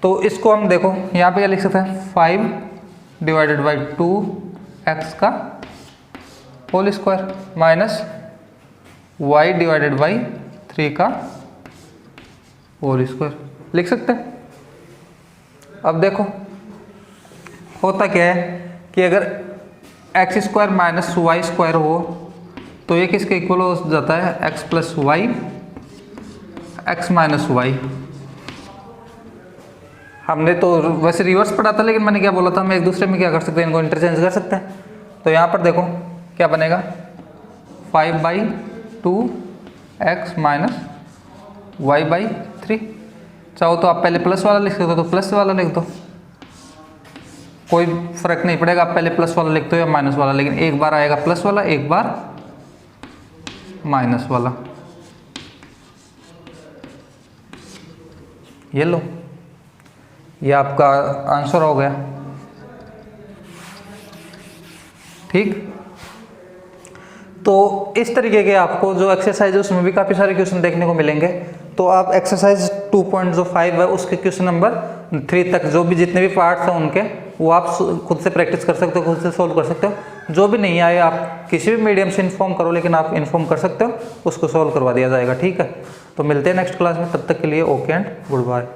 तो इसको हम देखो यहाँ पे क्या लिख सकते हैं 5 डिवाइडेड बाई 2x का whole square minus y divided by 3 का होल स्क्वायर लिख सकते हैं। अब देखो होता क्या है कि अगर x square minus y square हो तो ये किसके इक्वल हो जाता है, x plus y x minus y. हमने तो वैसे रिवर्स पढ़ा था, लेकिन मैंने क्या बोला था, हम एक दूसरे में क्या कर सकते हैं, इनको इंटरचेंज कर सकते हैं। तो यहाँ पर देखो क्या बनेगा 5/2 एक्स माइनस y/3। चाहो तो आप पहले प्लस वाला लिख सकते हो तो प्लस वाला लिख दो, कोई फर्क नहीं पड़ेगा, आप पहले प्लस वाला लिखते हो या माइनस वाला, लेकिन एक बार आएगा प्लस वाला एक बार माइनस वाला। ये लो, ये आपका आंसर हो गया। ठीक, तो इस तरीके के आपको जो एक्सरसाइज है उसमें भी काफ़ी सारे क्वेश्चन देखने को मिलेंगे। तो आप एक्सरसाइज 2.5 है उसके क्वेश्चन नंबर 3 तक जो भी जितने भी पार्ट्स हैं उनके, वो आप खुद से प्रैक्टिस कर सकते हो, खुद से सोल्व कर सकते हो। जो भी नहीं आए आप किसी भी मीडियम से इन्फॉर्म करो, लेकिन आप इन्फॉर्म कर सकते हो, उसको सोल्व करवा दिया जाएगा। ठीक है, तो मिलते हैं नेक्स्ट क्लास में, तब तक के लिए ओके एंड गुड बाय।